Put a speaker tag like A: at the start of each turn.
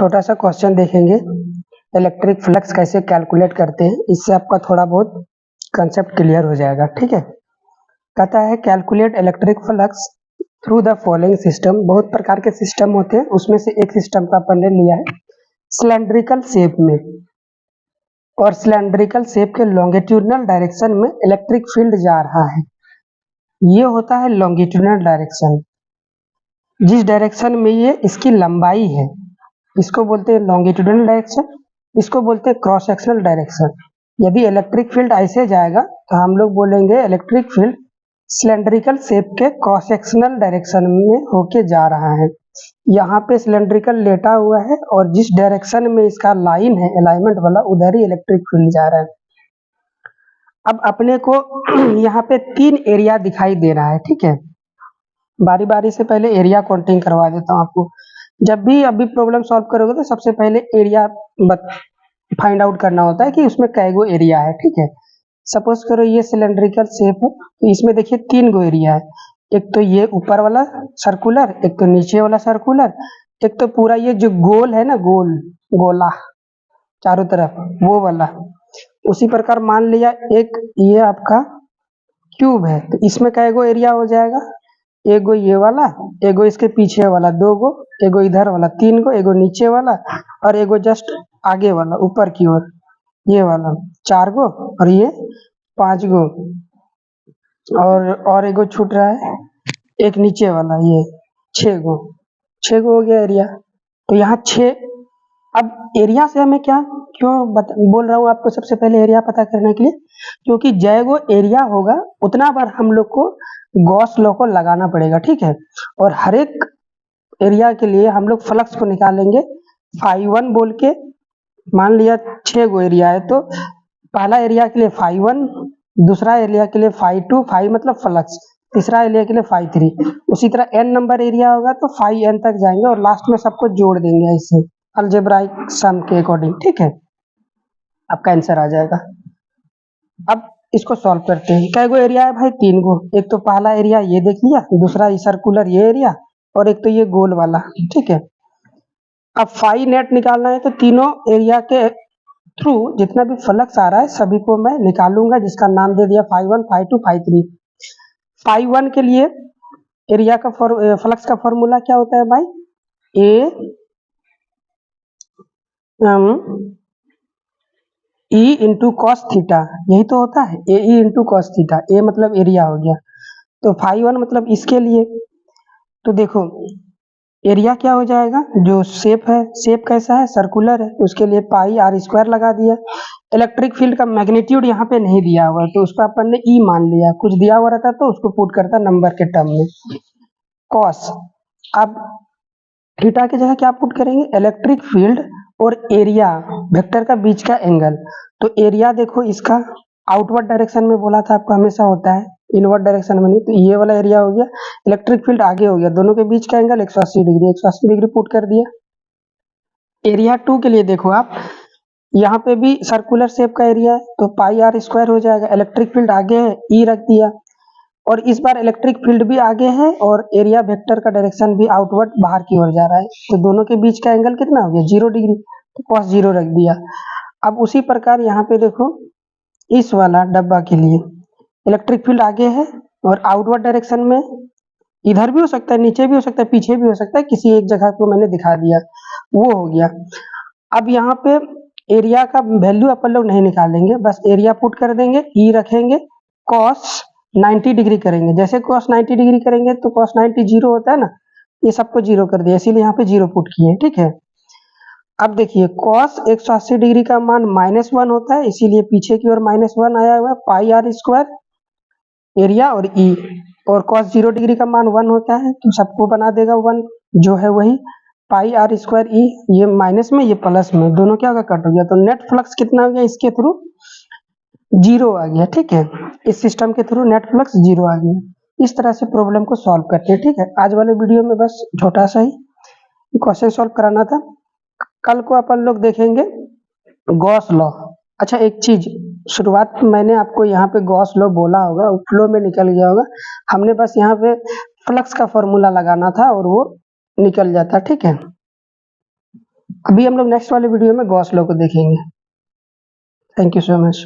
A: छोटा सा क्वेश्चन देखेंगे, इलेक्ट्रिक फ्लक्स कैसे कैलकुलेट करते हैं। इससे आपका थोड़ा बहुत कंसेप्ट क्लियर हो जाएगा। ठीक है, कहता है calculate electric flux through the following system. बहुत प्रकार के सिस्टम होते हैं, उसमें से एक सिस्टम का अपन ने लिया है सिलेंड्रिकल शेप में, और सिलेंड्रिकल शेप के लॉन्गिट्यूडनल डायरेक्शन में इलेक्ट्रिक फील्ड जा रहा है। ये होता है लॉन्गिट्यूडनल डायरेक्शन। जिस डायरेक्शन में ये इसकी लंबाई है इसको बोलते हैं लॉन्गिट्यूडनल डायरेक्शन, इसको बोलते हैं क्रॉस सेक्शनल डायरेक्शन। यदि इलेक्ट्रिक फील्ड ऐसे जाएगा तो हम लोग बोलेंगे इलेक्ट्रिक फील्ड सिलेंड्रिकल शेप के क्रॉस सेक्शनल डायरेक्शन में होके जा रहा है। यहाँ पे सिलेंड्रिकल लेटा हुआ है और जिस डायरेक्शन में इसका लाइन है अलाइनमेंट वाला, उधर ही इलेक्ट्रिक फील्ड जा रहा है। अब अपने को यहाँ पे 3 एरिया दिखाई दे रहा है। ठीक है, बारी बारी से पहले एरिया काउंटिंग करवा देता हूँ आपको। जब भी अभी प्रॉब्लम सॉल्व करोगे तो सबसे पहले एरिया फाइंड आउट करना होता है कि उसमें कै गो एरिया है। ठीक है, सपोज करो ये सिलेंड्रिकल शेप है तो इसमें देखिए 3 गो एरिया है। एक तो ये ऊपर वाला सर्कुलर, एक तो नीचे वाला सर्कुलर, एक तो पूरा ये जो गोल है ना, गोल गोला चारों तरफ वो वाला। उसी प्रकार मान लिया एक ये आपका क्यूब है तो इसमें कै गो एरिया हो जाएगा, एक गो ये वाला, एक गो इसके पीछे वाला, 2 गो, एक गो इधर वाला 3 गो, एक गो नीचे वाला और एक गो जस्ट आगे वाला ऊपर की ओर ये वाला 4 गो, और ये 5 गो, और एक गो छूट रहा है एक नीचे वाला ये 6 गो, 6 गो हो गया एरिया। तो यहाँ 6। अब एरिया से हमें क्या क्यों बोल रहा हूँ आपको, सबसे पहले एरिया पता करने के लिए, क्योंकि जय गो एरिया होगा उतना बार हम लोग को गॉस लॉ को लगाना पड़ेगा। ठीक है, और हर एक एरिया के लिए हम लोग फ्लक्स को निकालेंगे φ1 बोल के। मान लिया 6 गो एरिया है तो पहला एरिया के लिए φ1, दूसरा एरिया के लिए φ2, φ मतलब फ्लक्स, तीसरा एरिया के लिए φ3। उसी तरह n नंबर एरिया होगा तो φn तक जाएंगे और लास्ट में सबको जोड़ देंगे ऐसे अलजेब्राइक सम के अकॉर्डिंग। ठीक है, आपका आंसर आ जाएगा। अब इसको सॉल्व करते हैं। कै गो एरिया है भाई? 3 गो। एक तो पहला एरिया ये देख लिया, दूसरा ये सर्कुलर ये एरिया, और एक तो ये गोल वाला। ठीक है, अब फाई नेट निकालना है तो तीनों एरिया के थ्रू जितना भी फ्लक्स आ रहा है सभी को मैं निकालूंगा, जिसका नाम दे दिया φ1, φ2, φ3। φ1 के लिए एरिया का फ्लक्स का फॉर्मूला क्या होता है भाई? E इंटू कॉस थीटा, यही तो होता है ए ई इंटू कॉस थीटा। ए मतलब एरिया हो गया, तो φ1 मतलब इसके लिए। तो देखो एरिया क्या हो जाएगा, जो शेप है, शेप कैसा है, सर्कुलर है, उसके लिए पाई आर स्क्वायर लगा दिया। इलेक्ट्रिक फील्ड का मैग्नीट्यूड यहाँ पे नहीं दिया हुआ तो उसका अपन ने ई मान लिया, कुछ दिया हुआ रहता तो उसको पुट करता नंबर के टर्म में कॉस। अब थीटा की जगह क्या पुट करेंगे, इलेक्ट्रिक फील्ड और एरिया वेक्टर का बीच का एंगल। तो एरिया देखो इसका आउटवर्ड डायरेक्शन में बोला था आपको हमेशा होता है, इनवर्ड डायरेक्शन में नहीं। तो ये वाला एरिया हो गया, इलेक्ट्रिक फील्ड आगे हो गया, दोनों के बीच का एंगल 180 डिग्री, 180 डिग्री पुट कर दिया। एरिया 2 के लिए देखो आप, यहाँ पे भी सर्कुलर शेप का एरिया है तो पाई आर स्क्वायर हो जाएगा। इलेक्ट्रिक फील्ड आगे है, ई रख दिया, और इस बार इलेक्ट्रिक फील्ड भी आगे है और एरिया वेक्टर का डायरेक्शन भी आउटवर्ड बाहर की ओर जा रहा है, तो दोनों के बीच का एंगल कितना हो गया, 0 डिग्री, तो cos 0 रख दिया। अब उसी प्रकार यहाँ पे देखो इस वाला डब्बा के लिए इलेक्ट्रिक फील्ड आगे है और आउटवर्ड डायरेक्शन में इधर भी हो सकता है, नीचे भी हो सकता है, पीछे भी हो सकता है, किसी एक जगह को मैंने दिखा दिया, वो हो गया। अब यहाँ पे एरिया का वैल्यू अपन लोग नहीं निकालेंगे, बस एरिया पुट कर देंगे, ई रखेंगे, cos 90 डिग्री करेंगे। जैसे cos 90 डिग्री करेंगे तो cos 90 0 होता है ना, ये सबको 0 कर दिया, इसीलिए यहाँ पे 0 पुट किए। ठीक है, अब देखिए cos 180 डिग्री का मान -1 होता है, इसीलिए पीछे की ओर -1 आया हुआ है, पाई आर स्क्वायर एरिया और ई, और cos 0 डिग्री का मान 1 होता है तो सबको बना देगा 1, जो है वही पाई आर स्क्वायर ई, ये माइनस में ये प्लस में, दोनों क्या होगा, कट हो गया। तो नेट फ्लक्स कितना हो गया इसके थ्रू, 0 आ गया। ठीक है, इस सिस्टम के थ्रू नेट फ्लक्स 0 आ गया। इस तरह से प्रॉब्लम को सॉल्व करते हैं। ठीक है, आज वाले वीडियो में बस छोटा सा ही क्वेश्चन सॉल्व कराना था। कल को अपन लोग देखेंगे गॉस लॉ। अच्छा एक चीज, शुरुआत में मैंने आपको यहाँ पे गॉस लॉ बोला होगा, फ्लो में निकल गया होगा, हमने बस यहाँ पे फ्लक्स का फॉर्मूला लगाना था और वो निकल जाता। ठीक है, अभी हम लोग नेक्स्ट वाले वीडियो में गॉस लॉ को देखेंगे। Thank you so much.